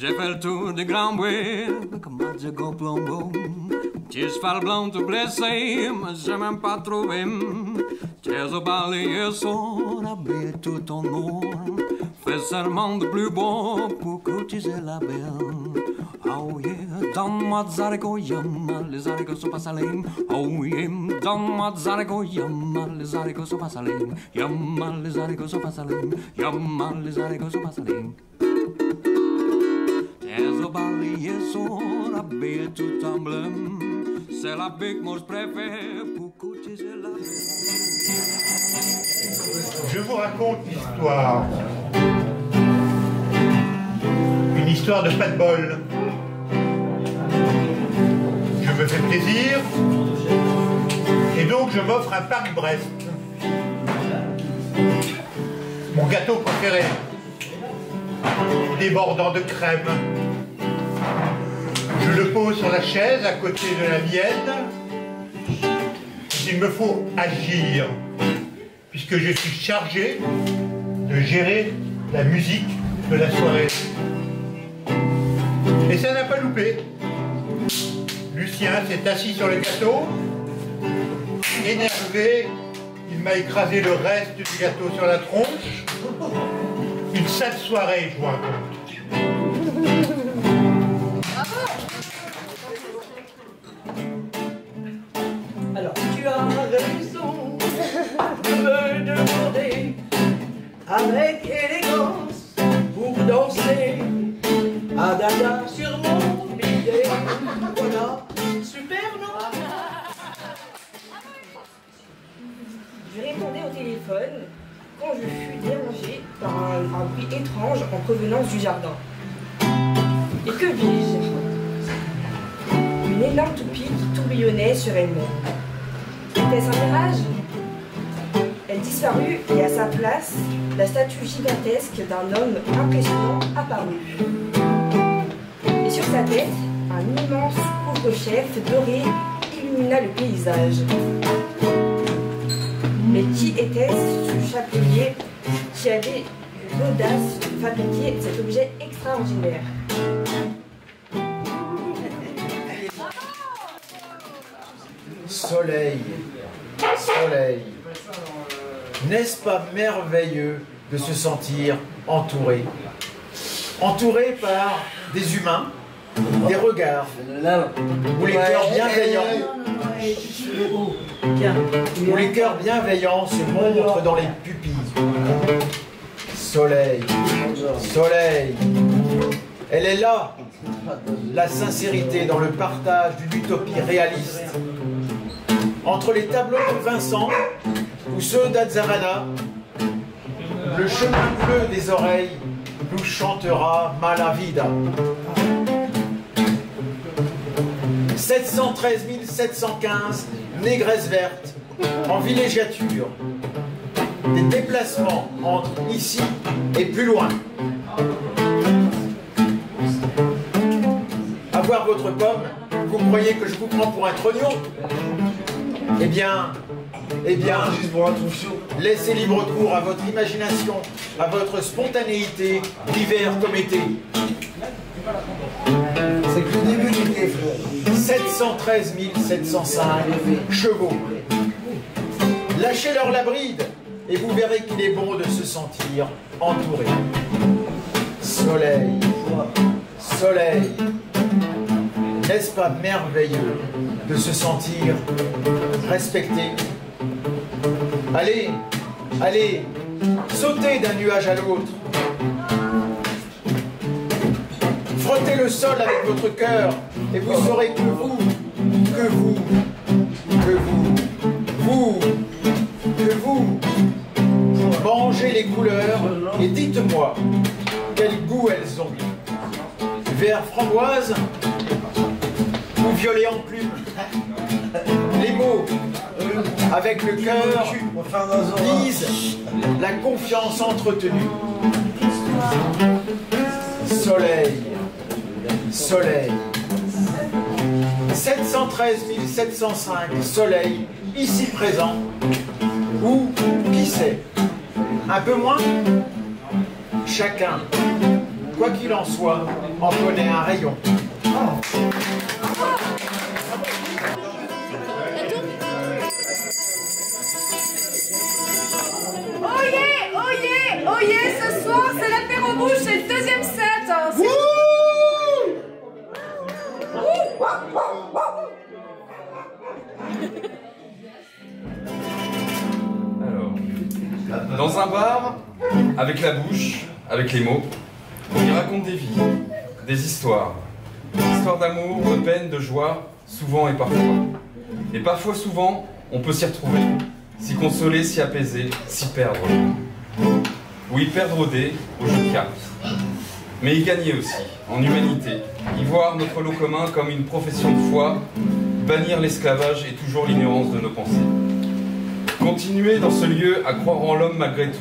J'ai fait le tour des grands bois, comme un diego plombo. Petit cheval blanc tout blessé, mais j'ai même pas trouvé. J'ai balayé son habit tout en noir. Fais serment de plus beau pour courtiser la belle. Oh yeah, donne-moi des haricots, yum, les haricots sont pas salés. Oh yeah, donne-moi des haricots, yum, les haricots sont pas salés. Yum, les haricots sont pas salés. Yum, les haricots sont pas salés. J'ai balayé son habit tout en bleu. C'est la big que je préfère pour courtiser la belle. Je vous raconte l'histoire. Une histoire de pas de bol. Je me fais plaisir et donc je m'offre un Paris-Brest. Mon gâteau préféré, débordant de crème. Je le pose sur la chaise à côté de la mienne. Il me faut agir, puisque je suis chargé de gérer la musique de la soirée. Et ça n'a pas loupé. Lucien s'est assis sur le gâteau. Énervé, il m'a écrasé le reste du gâteau sur la tronche. Une sale soirée, je vous raconte. Alors tu as raison de me demander avec élégance pour danser. Ah dada sur mon billet. Voilà, super non? Je répondais au téléphone quand je fus dérangé par un bruit étrange en provenance du jardin. Et que vis-je? Une énorme toupie qui tourbillonnait sur elle-même. Était-ce un mirage? Elle disparut et à sa place, la statue gigantesque d'un homme impressionnant apparut. Et sur sa tête, un immense couvre-chef doré illumina le paysage. Mais qui était-ce ce chapelier qui avait eu l'audace de fabriquer cet objet extraordinaire? Soleil, soleil, n'est-ce pas merveilleux de se sentir entouré? Entouré par des humains, des regards, où les cœurs bienveillants se montrent dans les pupilles. Soleil, soleil, elle est là, la sincérité dans le partage d'une utopie réaliste. Entre les tableaux de Vincent ou ceux d'Azzarana, le chemin bleu des oreilles nous chantera Malavida. 713 715 négresses vertes en villégiature. Des déplacements entre ici et plus loin. Avoir votre pomme, vous croyez que je vous prends pour un trognon? Eh bien, laissez libre cours à votre imagination, à votre spontanéité, hiver comme été. C'est que le début du quai, 713 705 chevaux. Lâchez-leur la bride et vous verrez qu'il est bon de se sentir entouré. Soleil, soleil, n'est-ce pas merveilleux de se sentir respecté? Allez, allez, sautez d'un nuage à l'autre. Frottez le sol avec votre cœur et vous saurez que vous, mangez les couleurs et dites-moi quel goût elles ont. Vert framboise ou violet en plume. Les mots avec le cœur disent la confiance entretenue. Soleil, soleil. 713 705 soleil, ici présent. Ou, qui sait, un peu moins? Chacun Quoi qu'il en soit, en connaît un rayon. Oyez, ce soir, c'est l'apéro bouche, c'est le deuxième set. Hein. Alors, dans un bar, avec la bouche, avec les mots, on y raconte des vies, des histoires. Histoires d'amour, de peine, de joie, souvent et parfois. Et parfois, souvent, on peut s'y retrouver, s'y consoler, s'y apaiser, s'y perdre. Ou y perdre au dé, au jeu de cartes. Mais y gagner aussi, en humanité. Y voir notre lot commun comme une profession de foi, bannir l'esclavage et toujours l'ignorance de nos pensées. Continuer dans ce lieu à croire en l'homme malgré tout,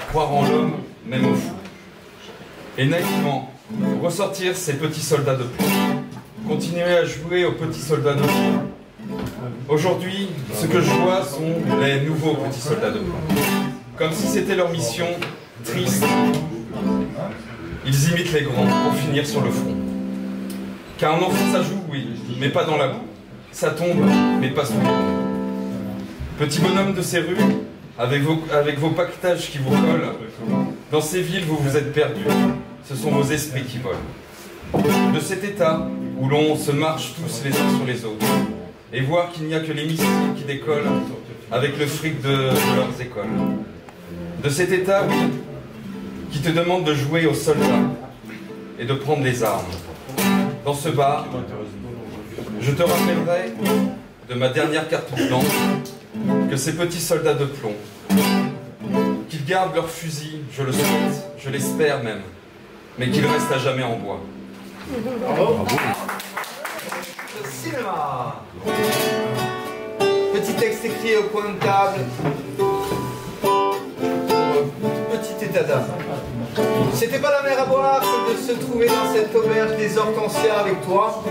croire en l'homme même au fou. Et naïvement, ressortir ces petits soldats de plomb. Continuer à jouer aux petits soldats de plomb. Aujourd'hui, ce que je vois sont les nouveaux petits soldats de plomb. Comme si c'était leur mission, triste. Ils imitent les grands pour finir sur le front. Car un enfant ça joue, oui, mais pas dans la boue. Ça tombe, mais pas sous les roues. Petit bonhomme de ces rues, avec vos paquetages qui vous collent, dans ces villes vous vous êtes perdus. Ce sont vos esprits qui volent. De cet état où l'on se marche tous les uns sur les autres, et voir qu'il n'y a que les missiles qui décollent avec le fric de leurs écoles. De cet état, oui, qui te demande de jouer aux soldats et de prendre les armes. Dans ce bar, je te rappellerai de ma dernière cartouche blanche que ces petits soldats de plomb, qu'ils gardent leurs fusils, je le souhaite, je l'espère même, mais qu'ils restent à jamais en bois. Bravo. Le cinéma. Petit texte écrit au coin de table. Petit état d'âme. C'était pas la mer à boire que de se trouver dans cette auberge des hortensias avec toi.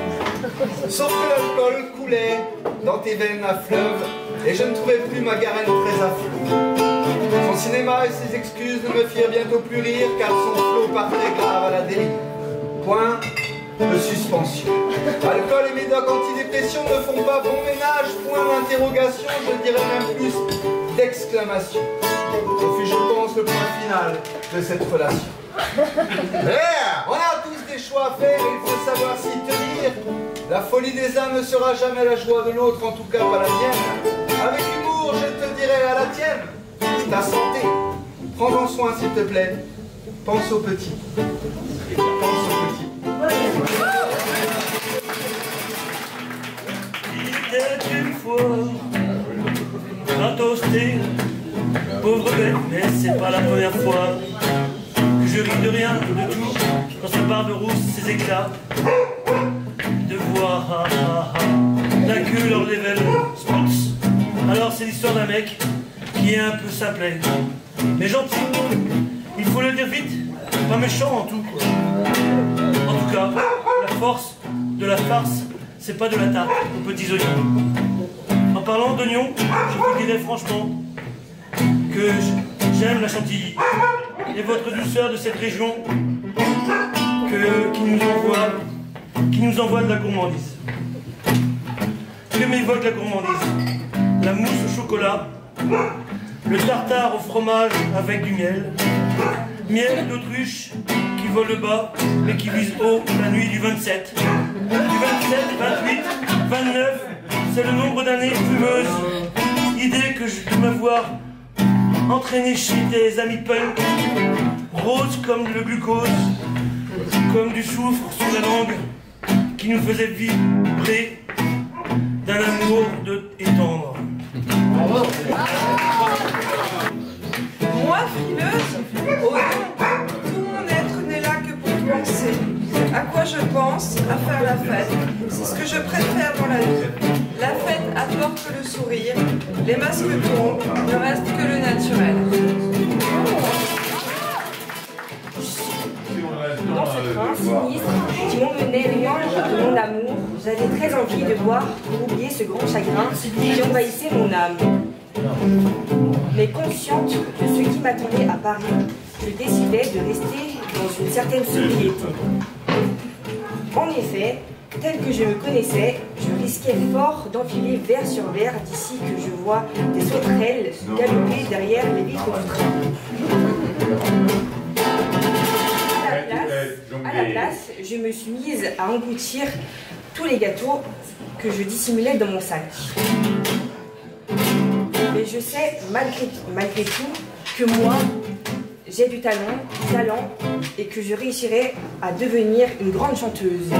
Sauf que l'alcool coulait dans tes veines à fleuve et je ne trouvais plus ma Garenne très à flot. Son cinéma et ses excuses ne me firent bientôt plus rire car son flot partait grave à la dérive. Point de suspension. Alcool et médocs antidépression ne font pas bon ménage. Point d'interrogation, je dirais même plus d'exclamation. Ce fut, je pense, le point final de cette relation. On a tous des choix à faire et il faut savoir s'y tenir. La folie des uns ne sera jamais la joie de l'autre, en tout cas pas la mienne. Avec humour, je te dirai à la tienne. Ta santé, prends-en soin s'il te plaît. Pense aux petits. Pense aux petits. Il était une fois un toasté, pauvre bête, mais c'est pas la première fois que je ris de rien, de tout, quand ça part de rousse, ses éclats, de voir la queue leur level sports. Alors c'est l'histoire d'un mec qui est un peu simplet, mais gentil, il faut le dire vite, pas méchant en tout, quoi. En tout cas, la force de la farce, c'est pas de la tarte aux petits oignons. En parlant d'oignons, je vous dirais franchement que j'aime la chantilly et votre douceur de cette région qui nous envoie de la gourmandise. Que m'évoque la gourmandise? La mousse au chocolat, le tartare au fromage avec du miel, miel d'autruche qui vole bas mais qui vise haut la nuit du 27. Du 27, 28, 29, c'est le nombre d'années fumeuses. Idée que je peux m'avoir entraîné chez des amis punk, rose comme le glucose, comme du soufre sur la langue, qui nous faisait vibrer d'un amour et tendre. Moi, frileuse, oh non, tout mon être n'est là que pour penser. À quoi je pense? À faire la fête. C'est ce que je préfère dans la vie. La fête apporte le sourire, les masques tombent, ne reste que le naturel. Dans ce train sinistre qui m'emmenait loin de mon amour, j'avais très envie de boire pour oublier ce grand chagrin qui envahissait mon âme. Mais consciente de ce qui m'attendait à Paris, je décidai de rester dans une certaine sobriété. En effet, tel que je me connaissais, je risquais fort d'enfiler vers sur vers d'ici que je vois des sauterelles galoper derrière les vitres du train. À la place, je me suis mise à engloutir tous les gâteaux que je dissimulais dans mon sac. Mais je sais, malgré tout, que moi, j'ai du talent, et que je réussirai à devenir une grande chanteuse.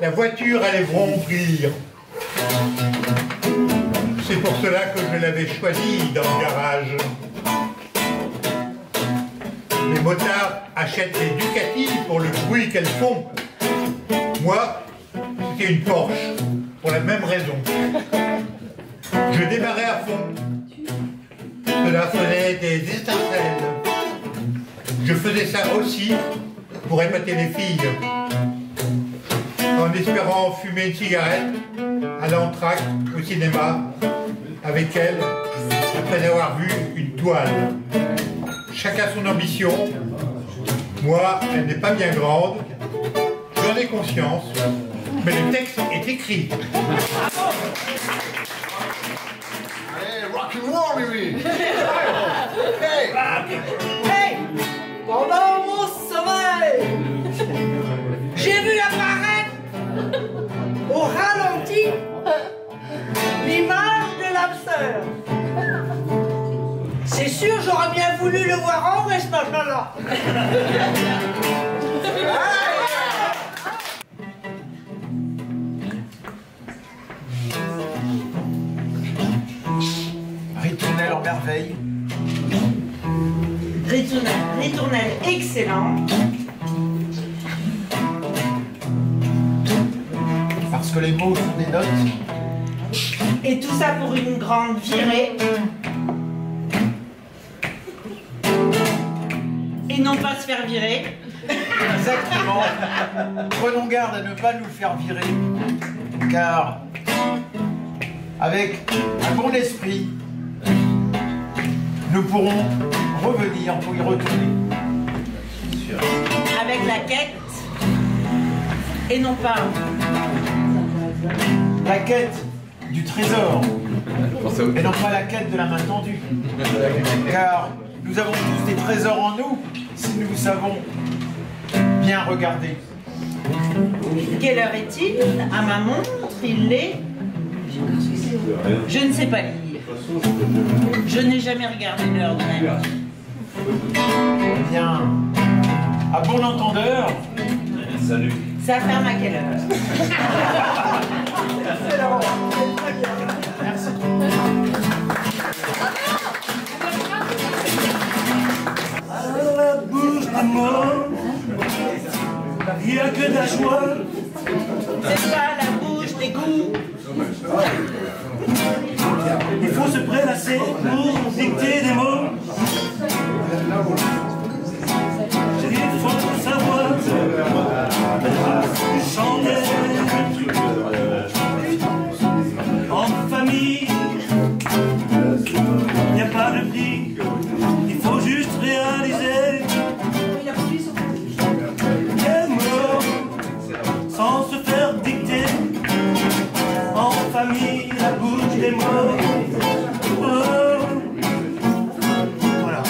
La voiture allait remplir. C'est pour cela que je l'avais choisie dans le garage. Les motards achètent des Ducati pour le bruit qu'elles font. Moi, c'était une Porsche, pour la même raison. Je démarrais à fond. Cela faisait des étincelles. Je faisais ça aussi pour épater les filles. En espérant fumer une cigarette à l'entracte au cinéma avec elles, après avoir vu une toile. Chacun son ambition. Moi, elle n'est pas bien grande. J'en ai conscience. Mais le texte est écrit. Allez, rock and roll, Mimi. Hey! Hey! Pendant mon sommeil, j'ai vu apparaître au ralenti l'image de l'âme sœur. C'est sûr, j'aurais bien voulu le voir en vrai, ce machin-là. Ritournelle en merveille. Ritournelle excellent. Parce que les mots sont des notes. Et tout ça pour une grande virée. Et non pas se faire virer. Exactement. Prenons garde à ne pas nous faire virer. Car avec un bon esprit, nous pourrons revenir pour y retourner. Avec la quête et non pas la quête du trésor et non pas la quête de la main tendue. Car nous avons tous des trésors en nous si nous savons bien regarder. Quelle heure est-il? À ma montre, il l'est. Je ne sais pas lire. Je n'ai jamais regardé l'heure de ma vie. Eh bien, à bon entendeur. Salut. Ça ferme à quelle heure? Excellent. Très bien. Merci. À la bouche des morts, il n'y a que de la joie. C'est pas la bouche des goûts. Il faut se prélasser pour dicter des mots. Il faut savoir chanter en famille. Il n'y a pas de prix, il faut juste réaliser des mots sans se faire dicter. En famille, la bouche des mots. Oh. Voilà.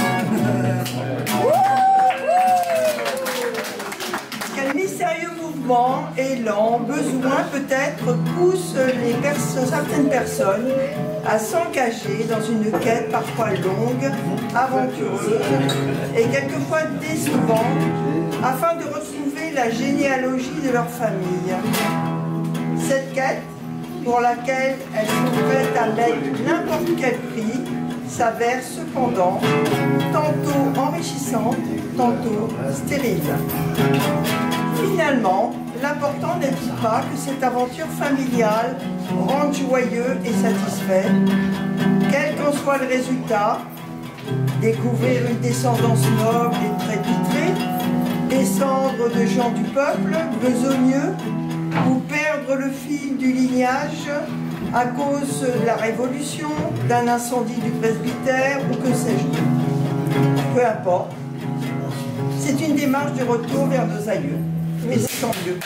Quel mystérieux mouvement, élan, besoin peut-être pousse certaines personnes à s'engager dans une quête parfois longue, aventureuse et quelquefois décevante afin de retrouver la généalogie de leur famille. Cette quête, pour laquelle elles sont prêtes à mettre n'importe quel prix, s'avère cependant tantôt enrichissante, tantôt stérile. Finalement, l'important n'est-il pas que cette aventure familiale rende joyeux et satisfait, quel qu'en soit le résultat, découvrir une descendance noble et très titrée, descendre de gens du peuple, besogneux, ou perdre le fil du lignage à cause de la Révolution, d'un incendie du presbytère ou que sais-je. Peu importe. C'est une démarche de retour vers nos aïeux. Mais c'est tant mieux.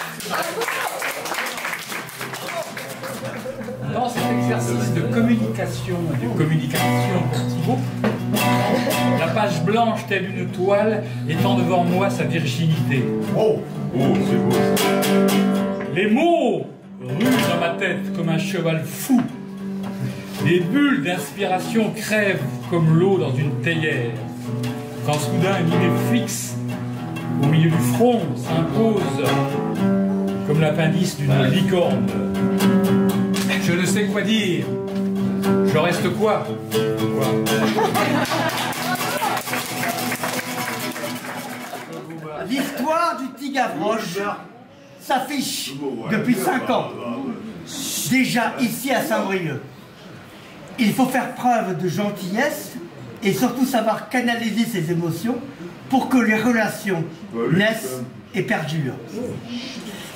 Dans cet exercice de communication pour Thibaut, la page blanche telle une toile étend devant moi sa virginité. Oh, c'est beau. Les mots ruent dans ma tête comme un cheval fou. Des bulles d'inspiration crèvent comme l'eau dans une théière. Quand soudain une idée fixe au milieu du front s'impose comme l'appendice d'une licorne. Je ne sais quoi dire. Je reste quoi? L'histoire du petit Gavroche s'affiche depuis 5 ans. Déjà ici à Saint-Brieuc. Il faut faire preuve de gentillesse et surtout savoir canaliser ses émotions pour que les relations naissent et perdurent.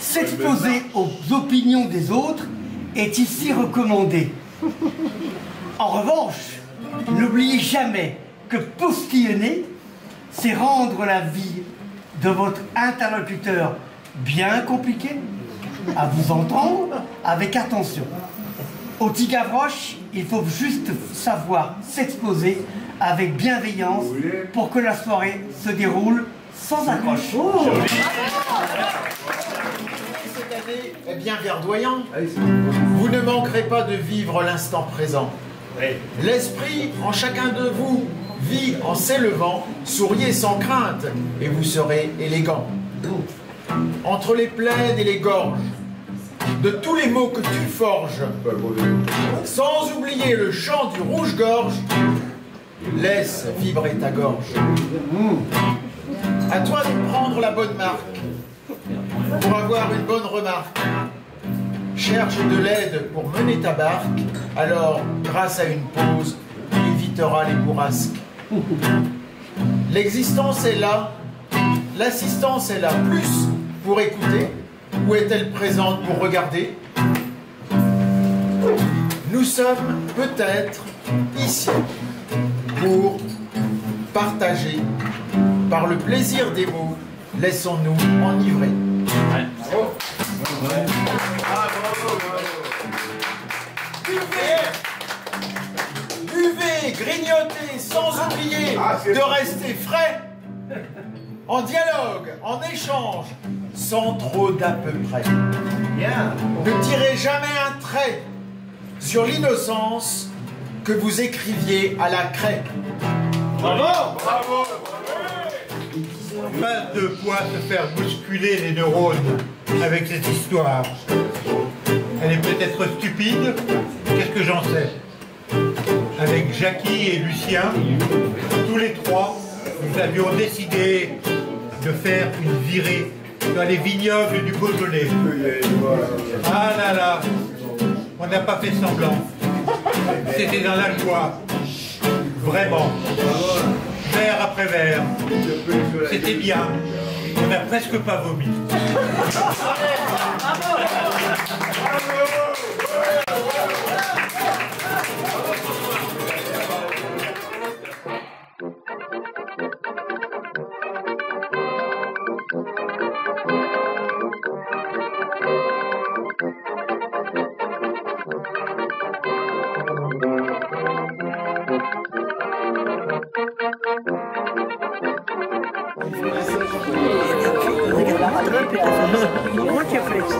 S'exposer aux opinions des autres est ici recommandé. En revanche, n'oubliez jamais que postillonner, c'est rendre la vie de votre interlocuteur bien compliqué à vous entendre avec attention. Au petit Gavroche, il faut juste savoir s'exposer avec bienveillance pour que la soirée se déroule sans accroche. Cette année est bien verdoyant. Vous ne manquerez pas de vivre l'instant présent. L'esprit en chacun de vous vit en s'élevant, souriez sans crainte et vous serez élégant. Entre les plaides et les gorges, de tous les mots que tu forges, sans oublier le chant du rouge-gorge, laisse vibrer ta gorge. À toi de prendre la bonne marque pour avoir une bonne remarque. Cherche de l'aide pour mener ta barque, alors, grâce à une pause, tu éviteras les bourrasques. L'existence est là, l'assistance est là, plus pour écouter, ou est-elle présente pour regarder? Nous sommes peut-être ici pour partager. Par le plaisir des mots, laissons-nous enivrer. Buvez, grignotez, sans oublier de rester frais, en dialogue, en échange, sans trop d'à peu près. Ne tirez jamais un trait sur l'innocence que vous écriviez à la craie. Bravo! Bravo! Pas de quoi se faire bousculer les neurones avec cette histoire. Elle est peut-être stupide, qu'est-ce que j'en sais? Avec Jackie et Lucien, tous les trois, nous avions décidé de faire une virée dans les vignobles du Beaujolais. Ah là là, on n'a pas fait semblant. C'était dans la joie. Vraiment. Verre après verre. C'était bien. On n'a presque pas vomi. Moi qui ai fait ça.